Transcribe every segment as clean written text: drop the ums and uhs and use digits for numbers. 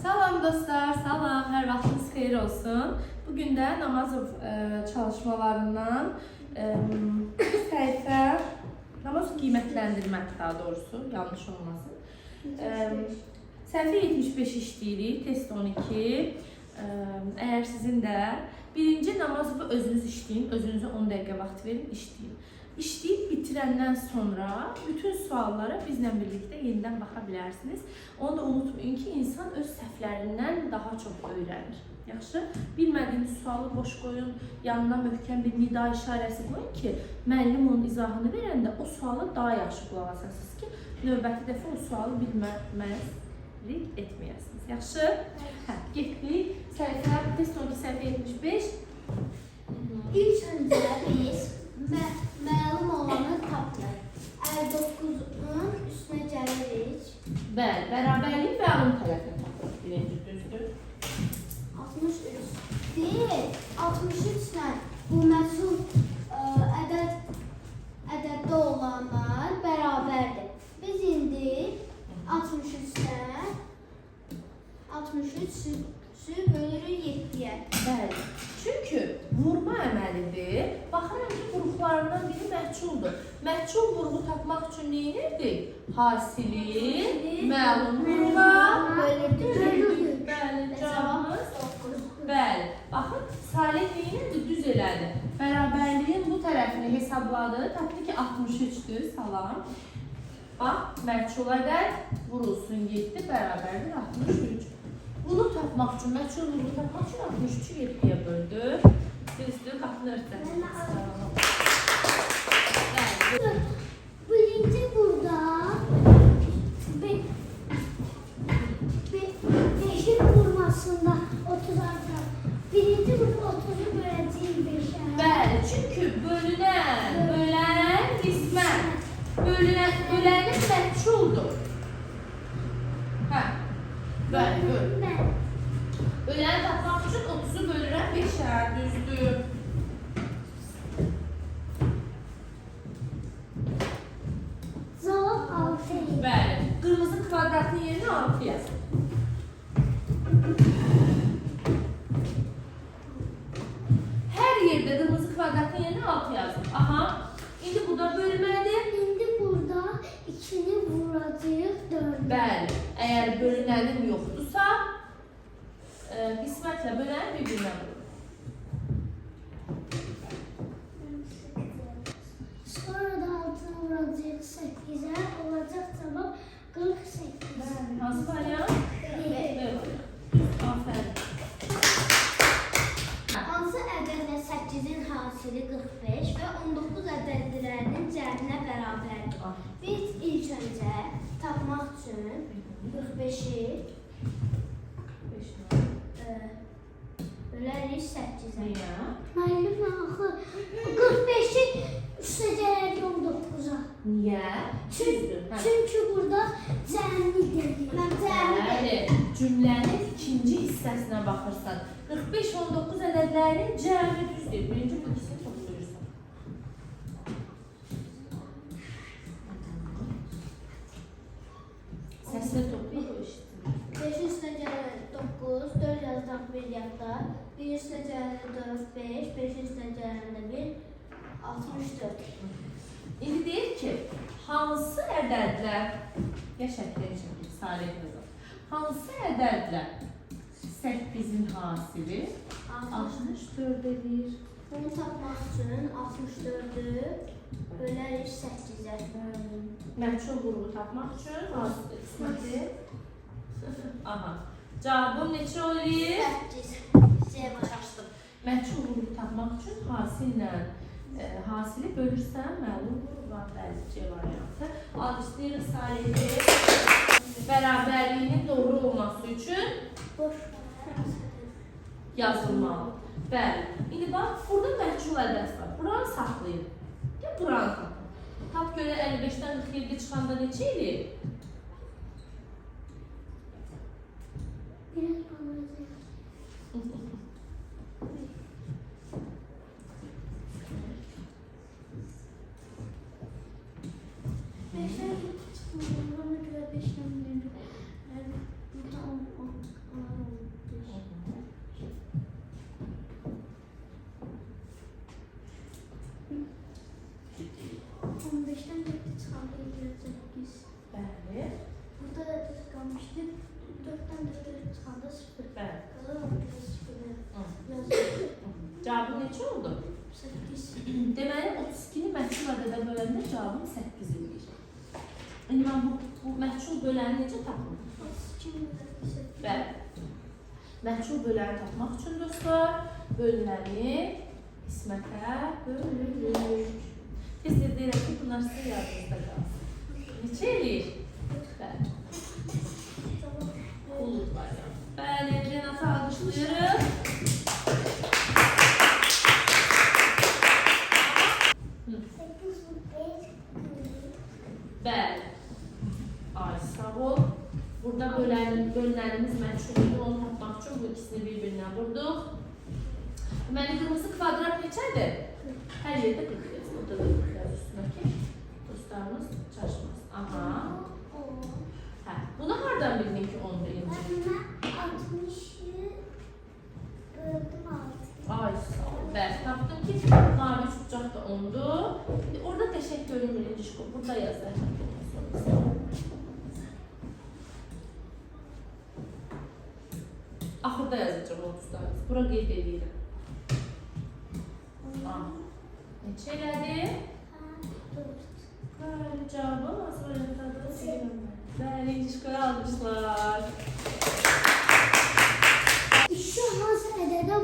Salam dostlar, salam. Hər vaxtınız xeyir olsun. Bugün də Namazov çalışmalarından səhifə, Namazov qiymətləndirmə daha doğrusu, yanlış olmasın. Səhifə 75 işləyirik, test 12. Əgər sizin də birinci Namazovu özünüz işləyin, özünüzə 10 dəqiqə vaxt verin, işləyin. İşləyib bitirəndən sonra bütün suallara bizlə birlikdə yenidən baxa bilərsiniz. Onu da unutmayın ki, insan öz səhvlərindən daha çox öyrənir. Yaxşı, bilmədiyiniz sualı boş qoyun, yanına möhkəm bir nida işarəsi qoyun ki, müəllim onun izahını verəndə o sualı daha yaxşı qulaq asasınız ki, növbəti dəfə o sualı bilməzlik etməyəsiniz. Yaxşı? Hə, getdik. Səhifə, test 12, səhifə 75. İlk öncə biz məlum olanı tapdıq. 59-un üstünə gəlirik. Bəli, bərabərlik və alın tərəfini tapdıq. Birinci düzdür. 63. Deyil, 63-lə bu məsul ədəddə olanlar bərabərdir. Biz indi 63-dən 63-ü bölürük 7-yə. Bəli. Çünki vurma əməlidir. Baxıram ki, vuruqlarından biri məhculdur. Məhcul vuruğu tapmaq üçün nə edirdik? Hasili, məlum vuruğa bölürdük. Bəli, cavabımız 9. Bəli. Baxın, Salih neyinədir? Düz elədi. Bərabərliyin bu tərəfini hesabladı. Tapdı ki, 63-dür. Salam. Bax, məhcul ədəd vurulsun 7 bərabərdir 63. Bunu tapmaq üçün, məhcul vuruğu tapmaq üçün 63-ü 7-yə böldü. Düzdür, qapını örtdək. Birinci burada beşin vurmasında 30 artar. Birinci burada 30'u böləcəyim 5'e. Bəli, çünki bölən qismət. Bölənin məhculdur. Hə, bəli, böl. Böləni tapmaq üçün 30'u bölürəm 5'ə, düzdür. Cavab 6. Bəli, qırmızı kvadratın yerinə 6 yazın. Hər yerdə qırmızı kvadratın yerinə 6 yazın. Aha, indi burada bölmədir. İndi burada 2'ni vuracağıq 4'e. Bəli, əgər bölünənin yoxdursa, qismətlə böləni bir-birinə vurur. Sonra da 6'ını vuracağıq 8'e. Olacaq cavab 48. Bəli, hansı variant? Evet. Afərin. Hansı ədədlə 8-in hasili 45 və 19 ədədlərinin cəminə bərabərdir? Biz ilk öncə tapmaq üçün 45-i bölərik 8-ə. Niyə? Müəllim axı 45-i üstə gəlir 19-a. Niyə? Düzdür. Çünki burada cəmidir. Mən cəmi Bəli, cümlənin ikinci hissəsinə baxırsan, 45-19 ədədlərinin cəmi düzdür. Birinci bu ikisini toplayırsan. Səsini toplayıb o işdir. 5 üstə gəlir 9, 4 yazdaq 1 yadda. 1 üstə gəlir 4, 5, 5 üstə gələndə 1, 64. İndi deyir ki, hansı ədədlər, yaşətləri çəkir, Salih qızım, hansı ədədlər 8-in hasili 64 edir? Bunu tapmaq üçün 64-ü bölərik 8-ə. Məhcul qrubu tapmaq üçün hasili qisməti. Aha, cavabım neçə olur? 8. C başlaşdım. Məhcul qrubu tapmaq üçün hasillə hasili bölürsən, məlum qruba bəzi C variantı. Alışdırırıq Salih'i bərabərliyinin doğru olması üçün Boş. yazılmalı. Bəli. İndi bax, burada məhcul ədəd var. Buranı saxlayın. Gəl buranı tapın. Tap görə 55-dən 47 çıxanda neçə edir? Biraz balacaq. Beşler çıkmıyor. Bana göre 5'ten veriyorum. Burada 10 neçə oldu? 8. Deməli 32-ni məhsul ədədə böləndə cavabım 8 eləyir. İndi mən bu məhsul böləni necə tapım? 32. Bəli. Məhsul böləni tapmaq üçün dostlar, bölünəni qismətə bölürük. Tez-tez deyirəm ki, bunlar sizə yadınızda qalsın. Neçə eləyir? Bəli. Bulud var ya. Bəli, Renat'ı alqışlayırıq. Bəli. Ay, sağ ol. Burada bölünənimiz məşğuldur. Onu tapmaq üçün bu ikisini bir-birinə vurduq. Deməli, qırmızı kvadrat neçədir? Hər yerdə 40 yaz. Burada da 40 yaz üstünə ki, dostlarımız çaşmaz. Aha. Hə, bunu hardan bildin ki 10 birinci? Ben 60'ı böldüm 6. Ay, sağ ol. Bəli, tapdım ki, mavi uçacaq da 10'dur. Orada təşəkkürüm birinci şkol. Burada yazır. Axırda yazacağım o dostlarımız. Bura qeyd edirəm. Neçə elədi? 4. Bəli, cavabım az variantlardan sayıram mən. Bəli, şkol almışlar. Şu hansı ədədə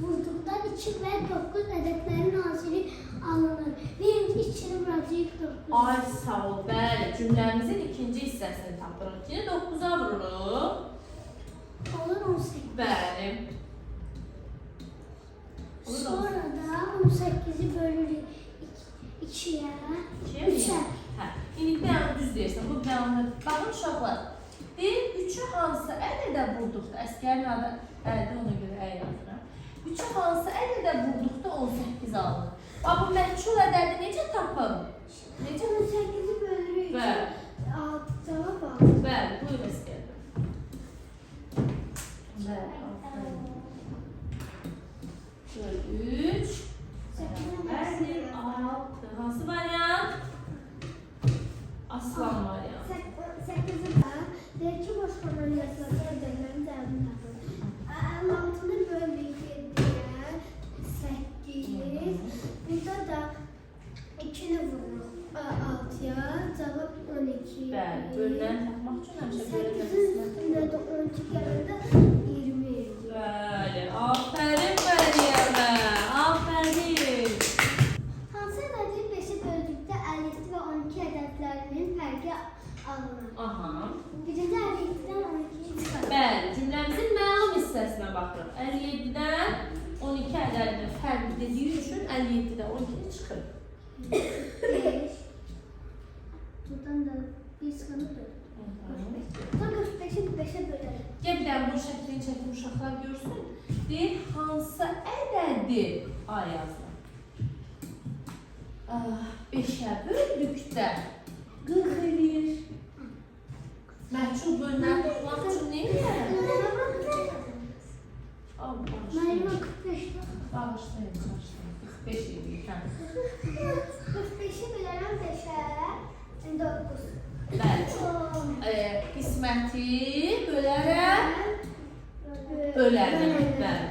vurduqda 2 və 9 ədədlərin hasili alınır. Birinci içini vuracaq 9. Ay, sağ ol. Bəli, cümləmizin ikinci hissəsini tapırıq ki, 9'a vururuq. Olur 18. Bəli. Sonra da 18'i bölürük 2'ye. 3'e. Hə, indi dəyanı düz deyirsən, bu dəyanı. Baxın uşaqlar, deyir, 3'ü hansı ədədə vurduqda, əskərin adı əldə ona görə əy yazıram. 3'ü hansı ədədə vurduqda 18 alınır. Bax, bu məşğul ədədi necə tapım? Necə? 18'i bölürük. Bəli. Cevap al. Bəli, buyur əskər. Bəli, aferin. 3, 6. Hansı variant? Aslan variant. 8'i da belki başka variantlarda ədədlərin cevabını tapır. 6'nı böldük 7'ye 8. Burada da 2'ni vururuq 6'ya. Cevap 12. Bəli, bölünəni tapmaq üçün həmişə 8'in bölünməsindən. üstündə də 12 gələndə 20 edir. Bəli, aferin Məryəmə, aferin. Hansı ədədi 5'e böldükdə 57 və 12 ədədlərinin fərqi alınır? Aha. Birinci 57'dən 12'yi çıxarır. Bəli, cümləmizin məlum hissəsinə baxırıq. 57-dən 12 ədədinin fərqi dediyi üçün 57-dən 12-ni çıxırıq. 5. Buradan da bir sıkıntı 4. Sonra 45'i 5'e bölelim. Gəl bir dənə bu şəklini çəkin uşaqlar görsün. Deyir, hansı ədədi ay yazılır? 5'ə böldükdə 40 eləyir. Məhsul bölünəni tapmaq üçün nə eləyər? Mənim 45 var. Bağışlayın, 45 eləyir. 45'i bölərəm 5'ə 9. Bəli. Qisməti bölərəm. Bölərəm. Bəli.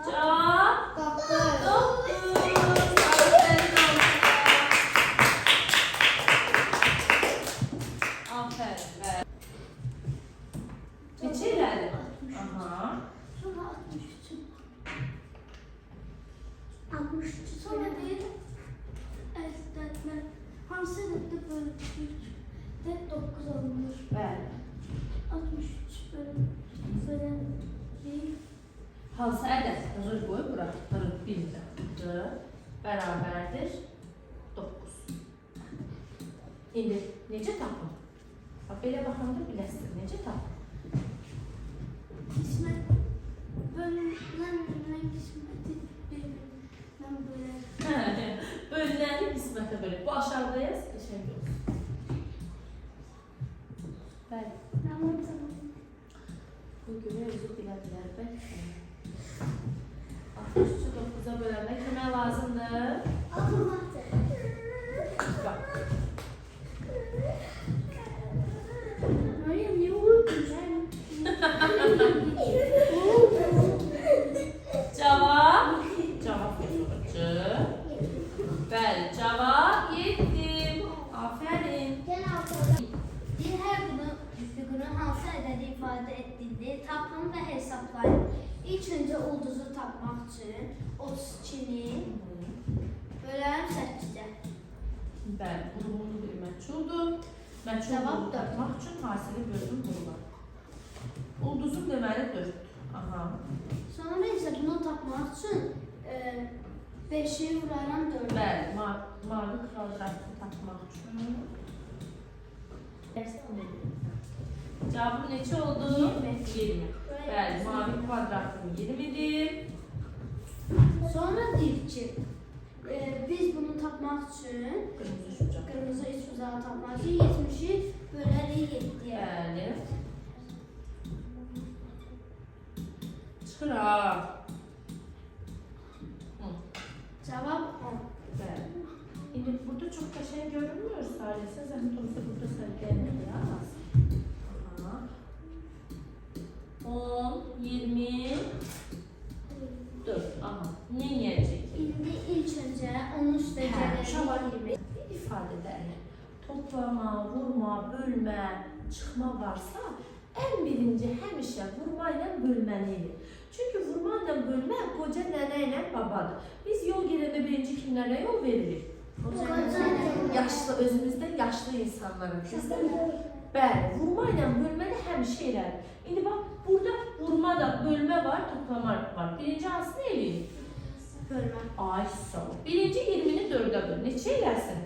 Cavab 9. Aferin. Bəli. Neçə elədi? Aha. Sonra 63. 63. Sonra deyir ədədlər hansı ədəddə böldükdə 9 alınır? Bəli. 63 bölünür. Hansı ədəd? Hazır qoy bura. 41 bərabərdir 9. İndi necə tapım? Bax, belə baxanda biləsiniz, necə tapım? Qismət bölünən qisməti bir-birindən bölər. Bölünəni qismətə bölək. Bu aşağıda yaz, qəşəng olsun. Bəli. Tamam. Bu görə özü bilə bilər. 63-ü 9'a böləmək kimə lazımdır? Alınmaqdır. Bax. Meryem niye uyudun sen? Cavab istifadə etdiyini tapın və hesablayın. İlk öncə ulduzu tapmaq üçün 32-ni bölərim 8-ə. Bəli, qurumlu bir məchuldur. Məchulluğu tapmaq üçün hasili bölüm bulunur. Ulduzum deməli 4. Aha. Sonra isə bunu tapmaq üçün 5-i vuraram 4-ə. Bəli, mavi kvadratını tapmaq üçün. Cevabım neçə oldu? 20. Bəli, mavi kvadratım 20'dir. Sonra deyir ki, biz bunu tapmaq üçün Qırmızı üç bucağı tapmaq üçün 70-i bölərik 7-yə. Bəli. Çıxır ha. Cavab 10. Bəli. İndi burada çox qəşəng görünmür Salisə. Zəhmət olsa burada sərgəlmə biraz. Aha. 10, 20, 4. Aha. Ne yiyəcək? İndi ilk öncə onun üstə Şabar gəlir. bir ifadələrlə toplama, vurma, bölmə, çıxma varsa en birinci həmişə vurma ilə bölməlidir. Çünki vurma ilə bölmə qoca nənə ilə babadır. Biz yol gedəndə birinci kimlərə yol veririk? Yaşlı, özümüzdə yaşlı insanlara. Bəli, vurma ilə bölməni həmişə elədir. İndi bax, burada vurma da, bölmə var, toplama var. Birinci hansını eləyir? Bölmə. Ay, sağ ol. Birinci 20'ni 4'e böl. Neçə eləsin?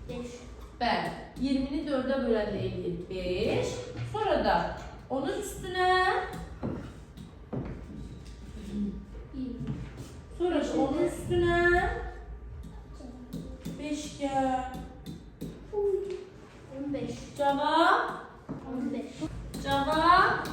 5. Bəli, 20'ni 4'e böləndə eləyir 5. Sonra da onun üstünə 20. sonra da onun üstünə 5 gəl. 15. Cavab? 15. Cavab?